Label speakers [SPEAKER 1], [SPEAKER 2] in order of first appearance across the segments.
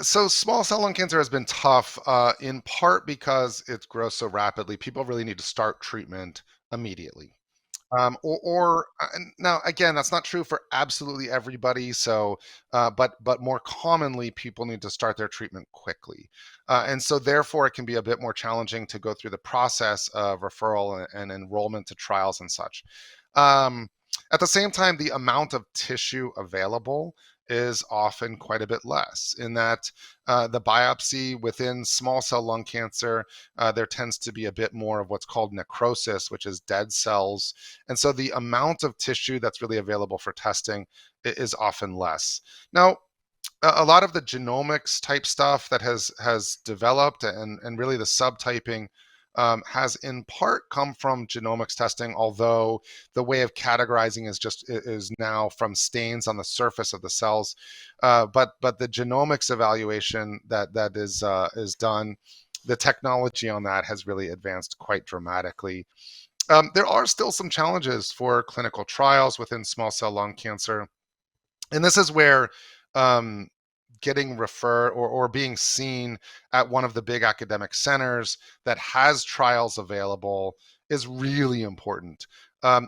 [SPEAKER 1] So small cell lung cancer has been tough, in part because it grows so rapidly. People really need to start treatment immediately. And now again, that's not true for absolutely everybody. But more commonly, people need to start their treatment quickly, and so therefore it can be a bit more challenging to go through the process of referral and enrollment to trials and such. Um, at the same time, the amount of tissue available is often quite a bit less. In that the biopsy within small cell lung cancer, there tends to be a bit more of what's called necrosis, which is dead cells, and so the amount of tissue that's really available for testing is often less. Now, a lot of the genomics type stuff that has developed and really the subtyping has in part come from genomics testing, although the way of categorizing is now from stains on the surface of the cells. But the genomics evaluation that is done, the technology on that has really advanced quite dramatically. There are still some challenges for clinical trials within small cell lung cancer, and this is where um, getting referred or being seen at one of the big academic centers that has trials available is really important.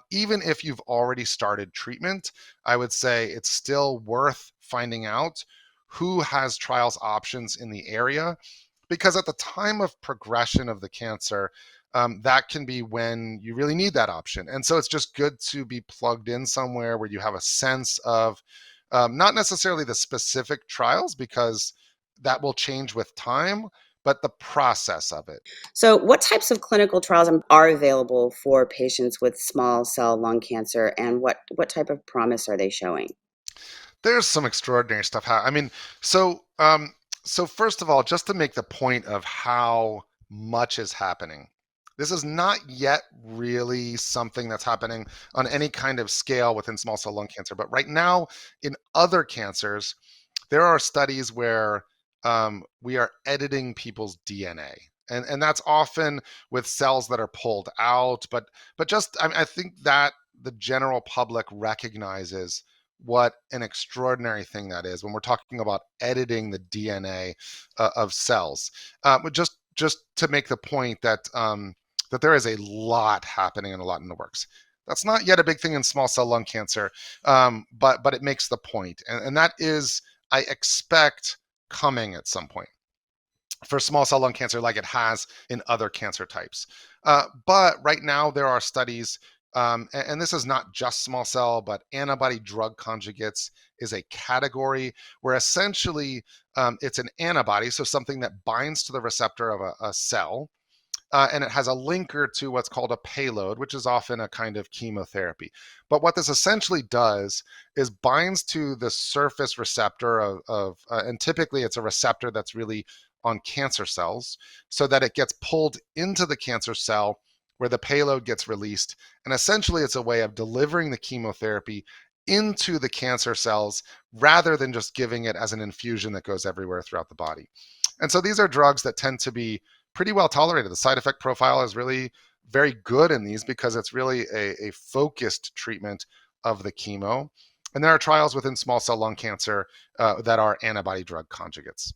[SPEAKER 1] Even if you've already started treatment, I would say it's still worth finding out who has trials options in the area, because at the time of progression of the cancer, that can be when you really need that option. And so it's just good to be plugged in somewhere where you have a sense of not necessarily the specific trials, because that will change with time, but the process of it.
[SPEAKER 2] So, what types of clinical trials are available for patients with small cell lung cancer, and what type of promise are they showing?
[SPEAKER 1] There's some extraordinary stuff. I mean, so so first of all, just to make the point of how much is happening, this is not yet really something that's happening on any kind of scale within small cell lung cancer. But right now, in other cancers, there are studies where we are editing people's DNA. And that's often with cells that are pulled out, but just I think that the general public recognizes what an extraordinary thing that is when we're talking about editing the DNA of cells. But just to make the point that that there is a lot happening and a lot in the works. That's not yet a big thing in small cell lung cancer, but it makes the point, and that is, I expect, coming at some point for small cell lung cancer, like it has in other cancer types. But right now, there are studies, and this is not just small cell, but antibody drug conjugates is a category where essentially it's an antibody, so something that binds to the receptor of a cell, and it has a linker to what's called a payload, which is often a kind of chemotherapy. But what this essentially does is binds to the surface receptor and typically it's a receptor that's really on cancer cells, so that it gets pulled into the cancer cell where the payload gets released. And essentially, it's a way of delivering the chemotherapy into the cancer cells rather than just giving it as an infusion that goes everywhere throughout the body. And so these are drugs that tend to be pretty well tolerated. The side effect profile is really very good in these because it's really a focused treatment of the chemo. And there are trials within small cell lung cancer that are antibody drug conjugates.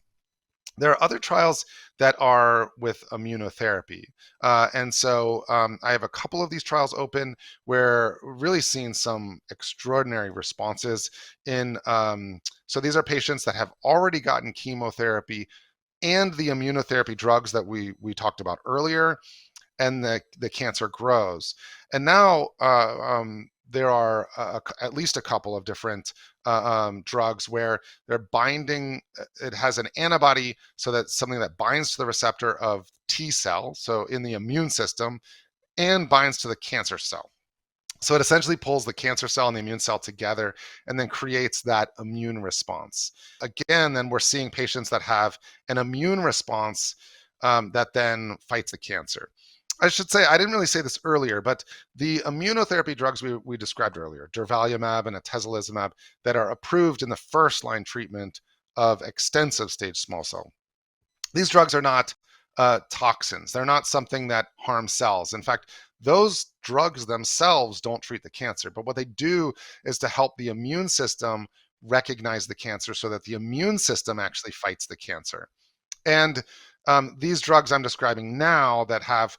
[SPEAKER 1] There are other trials that are with immunotherapy. And so I have a couple of these trials open where we're really seeing some extraordinary responses in. So these are patients that have already gotten chemotherapy and the immunotherapy drugs that we talked about earlier, and the cancer grows. And now there are at least a couple of different drugs where they're binding. It has an antibody, so that's something that binds to the receptor of T cell, so in the immune system, and binds to the cancer cell. So it essentially pulls the cancer cell and the immune cell together and then creates that immune response. Again, then we're seeing patients that have an immune response that then fights the cancer. I should say, I didn't really say this earlier, but the immunotherapy drugs we described earlier, durvalumab and atezolizumab, that are approved in the first line treatment of extensive stage small cell, these drugs are not toxins. They're not something that harms cells. In fact, those drugs themselves don't treat the cancer, but what they do is to help the immune system recognize the cancer so that the immune system actually fights the cancer. And these drugs I'm describing now that have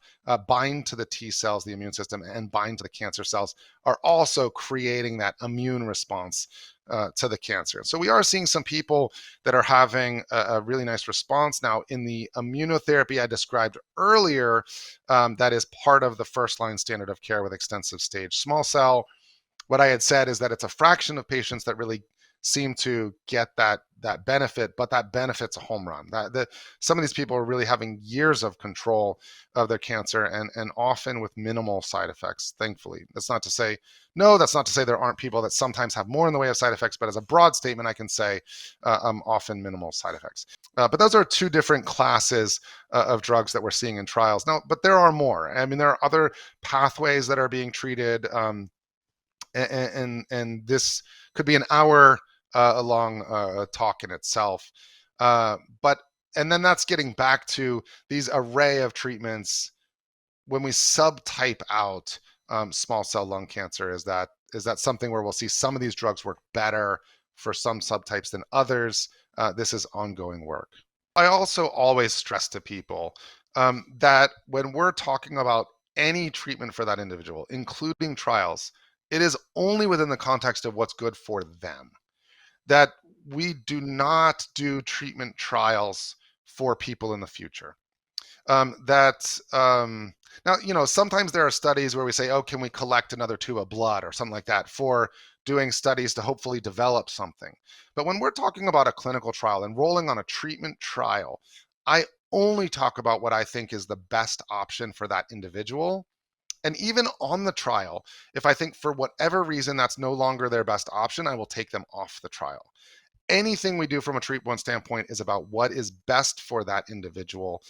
[SPEAKER 1] bind to the T cells, the immune system, and bind to the cancer cells are also creating that immune response to the cancer. So we are seeing some people that are having a really nice response. Now, in the immunotherapy I described earlier, that is part of the first line standard of care with extensive stage small cell. What I had said is that it's a fraction of patients that really seem to get that benefit, but that benefit's a home run. Some of these people are really having years of control of their cancer and often with minimal side effects, thankfully. That's not to say there aren't people that sometimes have more in the way of side effects, but as a broad statement, I can say often minimal side effects. But those are two different classes of drugs that we're seeing in trials. Now, but there are more. I mean, there are other pathways that are being treated. And this could be an hour long talk in itself. But and then that's getting back to these array of treatments. When we subtype out small cell lung cancer, is that something where we'll see some of these drugs work better for some subtypes than others? This is ongoing work. I also always stress to people that when we're talking about any treatment for that individual, including trials, it is only within the context of what's good for them. That we do not do treatment trials for people in the future. Now, sometimes there are studies where we say, oh, can we collect another tube of blood or something like that for doing studies to hopefully develop something. But when we're talking about a clinical trial, enrolling on a treatment trial, I only talk about what I think is the best option for that individual. And even on the trial, if I think for whatever reason that's no longer their best option, I will take them off the trial. Anything we do from a treatment standpoint is about what is best for that individual.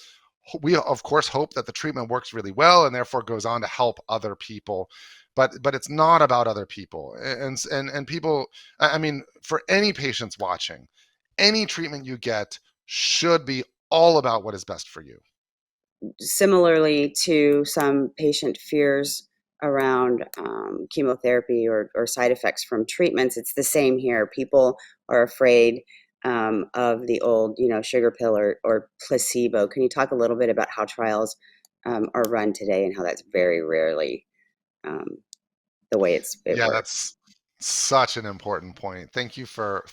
[SPEAKER 1] We, of course, hope that the treatment works really well and therefore goes on to help other people. But it's not about other people. And people, I mean, for any patients watching, any treatment you get should be all about what is best for you.
[SPEAKER 2] Similarly to some patient fears around chemotherapy or side effects from treatments, it's the same here. People are afraid of the old, sugar pill or placebo. Can you talk a little bit about how trials are run today and how that's very rarely um, the way it
[SPEAKER 1] Yeah,
[SPEAKER 2] works?
[SPEAKER 1] that's such an important point. Thank you for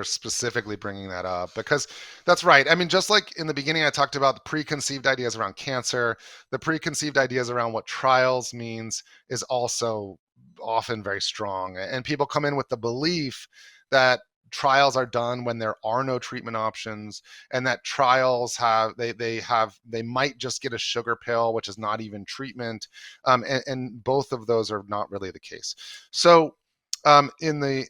[SPEAKER 1] specifically bringing that up because that's right. I mean, just like in the beginning I talked about the preconceived ideas around cancer, the preconceived ideas around what trials means is also often very strong. And people come in with the belief that trials are done when there are no treatment options and that trials they might just get a sugar pill, which is not even treatment. And both of those are not really the case. So in the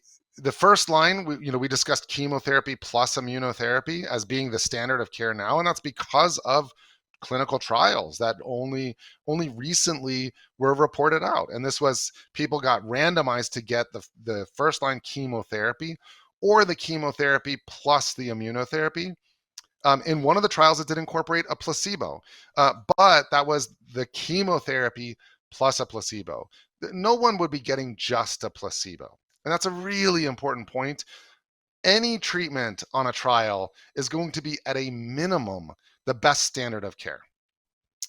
[SPEAKER 1] first line, we discussed chemotherapy plus immunotherapy as being the standard of care now, and that's because of clinical trials that only recently were reported out. And this was people got randomized to get the first line chemotherapy or the chemotherapy plus the immunotherapy. In one of the trials, it did incorporate a placebo, but that was the chemotherapy plus a placebo. No one would be getting just a placebo. And that's a really important point. Any treatment on a trial is going to be at a minimum the best standard of care.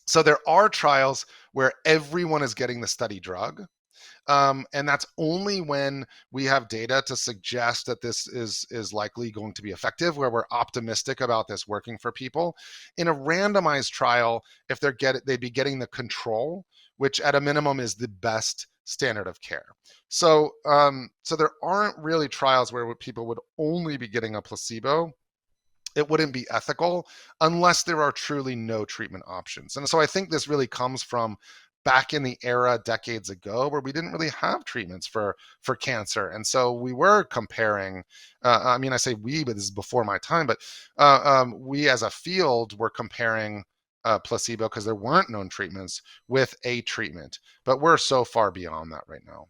[SPEAKER 1] So there are trials where everyone is getting the study drug. And that's only when we have data to suggest that this is likely going to be effective, where we're optimistic about this working for people. In a randomized trial, if they'd be getting the control, which at a minimum is the best standard of care. So there aren't really trials where people would only be getting a placebo. It wouldn't be ethical unless there are truly no treatment options. And so I think this really comes from back in the era decades ago where we didn't really have treatments for cancer. And so we were comparing, I mean, I say we, but this is before my time, but we as a field were comparing placebo because there weren't known treatments with a treatment. But we're so far beyond that right now.